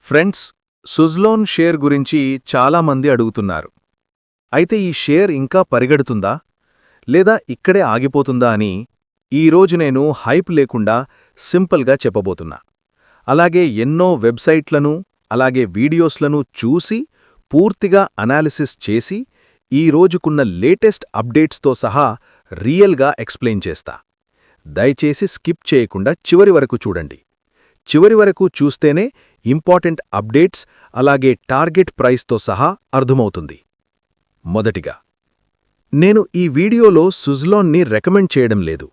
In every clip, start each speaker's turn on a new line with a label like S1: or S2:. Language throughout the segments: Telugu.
S1: ఫ్రెండ్స్, సుజ్లోన్ షేర్ గురించి చాలామంది అడుగుతున్నారు. అయితే ఈ షేర్ ఇంకా పరిగెడుతుందా లేదా ఇక్కడే ఆగిపోతుందా అని ఈరోజు నేను హైప్ లేకుండా సింపుల్గా చెప్పబోతున్నా. అలాగే ఎన్నో వెబ్సైట్లను అలాగే వీడియోస్లను చూసి పూర్తిగా అనాలిసిస్ చేసి ఈ రోజుకున్న లేటెస్ట్ అప్డేట్స్తో సహా రియల్గా ఎక్స్ప్లెయిన్ చేస్తా. దయచేసి స్కిప్ చేయకుండా చివరి వరకు చూడండి. చివరి వరకు చూస్తేనే ఇంపార్టెంట్ అప్డేట్స్ అలాగే టార్గెట్ ప్రైస్తో సహా అర్థమవుతుంది. మొదటిగా, నేను ఈ వీడియోలో సుజ్లోన్ని రికమెండ్ చేయడం లేదు,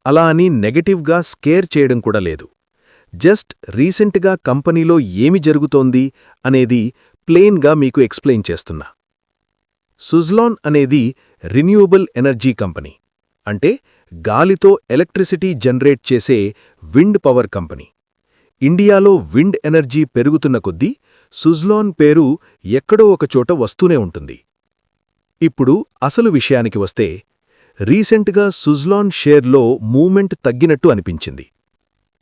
S1: అలా అని నెగటివ్గా స్కేర్ చేయడం కూడా లేదు. జస్ట్ రీసెంట్గా కంపెనీలో ఏమి జరుగుతోంది అనేది ప్లెయిన్గా మీకు ఎక్స్ప్లెయిన్ చేస్తున్నా. సుజ్లోన్ అనేది రిన్యూవబుల్ ఎనర్జీ కంపెనీ, అంటే గాలితో ఎలక్ట్రిసిటీ జనరేట్ చేసే విండ్ పవర్ కంపెనీ. ఇండియాలో విండ్ ఎనర్జీ పెరుగుతున్న కొద్దీ సుజ్లోన్ పేరు ఎక్కడో ఒకచోట వస్తూనే ఉంటుంది. ఇప్పుడు అసలు విషయానికి వస్తే, రీసెంట్గా సుజ్లోన్ షేర్లో మూమెంట్ తగ్గినట్టు అనిపించింది.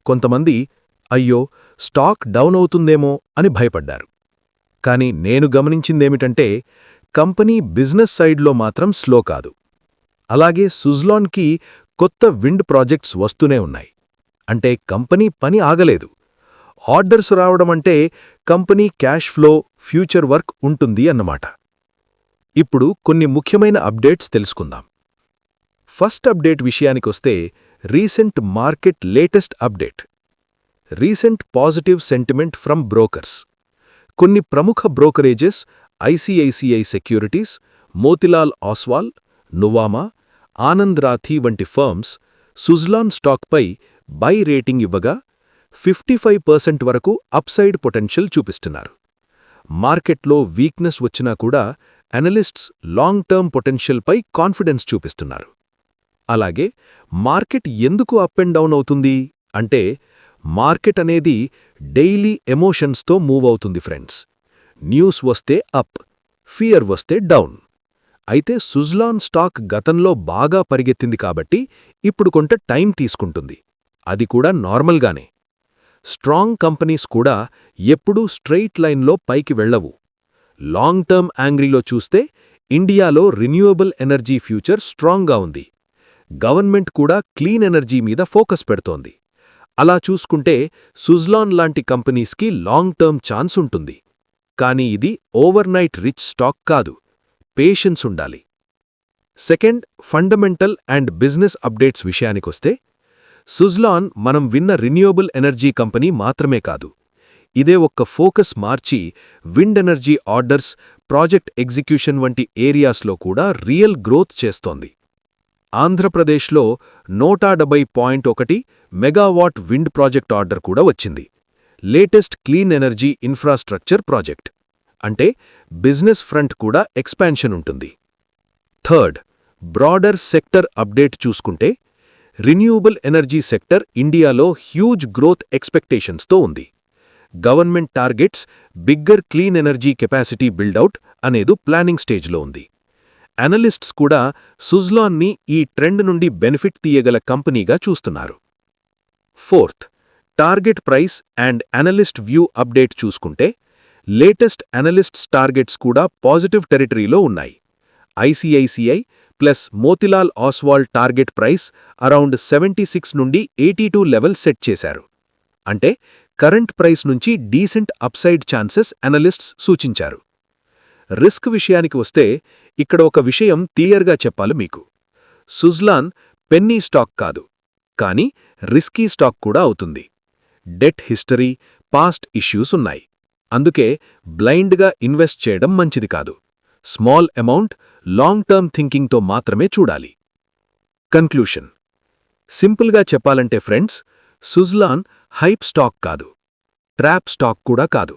S1: కొంతమంది అయ్యో స్టాక్ డౌన్ అవుతుందేమో అని భయపడ్డారు. కాని నేను గమనించిందేమిటంటే, కంపెనీ బిజినెస్ సైడ్లో మాత్రం స్లో కాదు. అలాగే సుజ్లోన్కి కొత్త విండ్ ప్రాజెక్ట్స్ వస్తూనే ఉన్నాయి. అంటే కంపెనీ పని ఆగలేదు. ఆర్డర్స్ రావడమంటే company cash flow, future work ఉంటుంది అన్నమాట. ఇప్పుడు కొన్ని ముఖ్యమైన అప్డేట్స్ తెలుసుకుందాం. ఫస్ట్ అప్డేట్ విషయానికొస్తే, recent market latest update. Recent positive sentiment from brokers. కొన్ని ప్రముఖ brokerages ICICI Securities, Motilal Oswal, Nuvama, Anand Rathi వంటి ఫర్మ్స్ సుజ్లాన్ స్టాక్పై బై రేటింగ్ ఇవ్వగా 55% వరకు అప్సైడ్ పొటెన్షియల్ చూపిస్తున్నారు. మార్కెట్లో వీక్నెస్ వచ్చినా కూడా అనలిస్ట్స్ లాంగ్ టర్మ్ పొటెన్షియల్పై కాన్ఫిడెన్స్ చూపిస్తున్నారు. అలాగే మార్కెట్ ఎందుకు అప్ అండ్ డౌన్ అవుతుంది అంటే, మార్కెట్ అనేది డైలీ ఎమోషన్స్తో మూవ్ అవుతుంది ఫ్రెండ్స్. న్యూస్ వస్తే అప్, ఫియర్ వస్తే డౌన్. అయితే సుజ్లాన్ స్టాక్ గతంలో బాగా పరిగెత్తింది కాబట్టి ఇప్పుడు కొంత టైం తీసుకుంటుంది. అది కూడా నార్మల్గానే. స్ట్రాంగ్ కంపెనీస్ కూడా ఎప్పుడూ స్ట్రెయిట్ లైన్లో పైకి వెళ్లవు. లాంగ్ టర్మ్ యాంగ్రీలో చూస్తే ఇండియాలో రిన్యూవబుల్ ఎనర్జీ ఫ్యూచర్ స్ట్రాంగ్గా ఉంది. గవర్నమెంట్ కూడా క్లీన్ ఎనర్జీ మీద ఫోకస్ పెడుతోంది. అలా చూసుకుంటే సుజ్లాన్ లాంటి కంపెనీస్కి లాంగ్ టర్మ్ ఛాన్స్ ఉంటుంది. కానీ ఇది ఓవర్నైట్ రిచ్ స్టాక్ కాదు, పేషెన్స్ ఉండాలి. Second, fundamental and business updates విషయానికొస్తే, సుజ్లాన్ మనం విన్న రిన్యూవబుల్ ఎనర్జీ కంపెనీ మాత్రమే కాదు. ఇదే ఒక్క ఫోకస్ మార్చి wind energy orders, project execution వంటి ఏరియాస్లో కూడా రియల్ గ్రోత్ చేస్తోంది. ఆంధ్రప్రదేశ్లో 170.1 మెగావాట్ విండ్ ప్రాజెక్ట్ ఆర్డర్ కూడా వచ్చింది. Latest clean energy infrastructure project. అంటే బిజినెస్ ఫ్రంట్ కూడా ఎక్స్పాన్షన్ ఉంటుంది. థర్డ్, బ్రాడర్ సెక్టర్ అప్డేట్ చూసుకుంటే, రిన్యూవబుల్ ఎనర్జీ సెక్టర్ ఇండియాలో హ్యూజ్ గ్రోత్ ఎక్స్పెక్టేషన్స్తో ఉంది. Government targets bigger clean energy capacity buildout అనేది ప్లానింగ్ స్టేజ్లో ఉంది. అనలిస్ట్స్ కూడా సుజ్లాన్ని ఈ ట్రెండ్ నుండి బెనిఫిట్ తీయగల కంపెనీగా చూస్తున్నారు. Fourth, target price and analyst view update చూసుకుంటే, లేటెస్ట్ అనలిస్ట్స్ టార్గెట్స్ కూడా పాజిటివ్ టెరిటరీలో ఉన్నాయి. ICICI plus Motilal Oswal target price around 76 నుండి 82 లెవెల్ సెట్ చేశారు. అంటే కరెంట్ ప్రైస్ నుంచి డీసెంట్ అప్సైడ్ ఛాన్సెస్ అనలిస్ట్స్ సూచించారు. రిస్క్ విషయానికి వస్తే, ఇక్కడ ఒక విషయం క్లియర్గా చెప్పాలి మీకు. సుజ్లాన్ పెన్నీ స్టాక్ కాదు, కానీ రిస్కీ స్టాక్ కూడా అవుతుంది. డెట్ హిస్టరీ, పాస్ట్ ఇష్యూస్ ఉన్నాయి. అందుకే బ్లైండ్గా ఇన్వెస్ట్ చేయడం మంచిది కాదు. స్మాల్ అమౌంట్, లాంగ్ టర్మ్ థింకింగ్తో మాత్రమే చూడాలి. కన్క్లూషన్. సింపుల్గా చెప్పాలంటే ఫ్రెండ్స్, సుజ్లాన్ హైప్ స్టాక్ కాదు, ట్రాప్ స్టాక్ కూడా కాదు.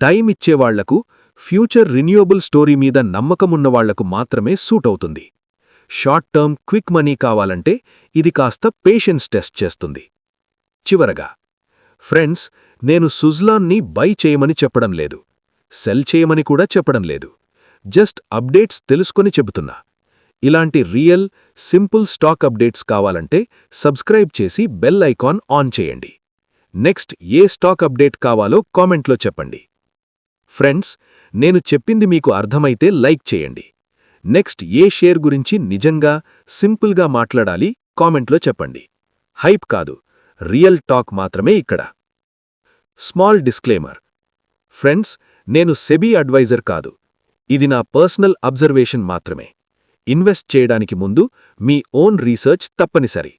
S1: టైం ఇచ్చేవాళ్లకు, ఫ్యూచర్ రిన్యూవబుల్ స్టోరీ మీద నమ్మకమున్నవాళ్లకు మాత్రమే సూట్ అవుతుంది. షార్ట్ టర్మ్ క్విక్ మనీ కావాలంటే ఇది కాస్త పేషెన్స్ టెస్ట్ చేస్తుంది. చివరగా ఫ్రెండ్స్, నేను సుజ్లాన్ని బై చేయమని చెప్పడం లేదు, సెల్ చేయమని కూడా చెప్పడం లేదు. జస్ట్ అప్డేట్స్ తెలుసుకొని చెబుతున్నా. ఇలాంటి రియల్, సింపుల్ స్టాక్ అప్డేట్స్ కావాలంటే సబ్స్క్రైబ్ చేసి బెల్ ఐకాన్ ఆన్ చేయండి. నెక్స్ట్ ఏ స్టాక్ అప్డేట్ కావాలో కామెంట్లో చెప్పండి. ఫ్రెండ్స్, నేను చెప్పింది మీకు అర్థమైతే లైక్ చేయండి. నెక్స్ట్ ఏ షేర్ గురించి నిజంగా సింపుల్గా మాట్లాడాలి కామెంట్లో చెప్పండి. హైప్ కాదు, రియల్ టాక్ మాత్రమే ఇక్కడ. Small disclaimer. ఫ్రెండ్స్, నేను సెబీ అడ్వైజర్ కాదు. ఇది నా పర్సనల్ అబ్జర్వేషన్ మాత్రమే. ఇన్వెస్ట్ చేయడానికి ముందు మీ ఓన్ రీసెర్చ్ తప్పనిసరి.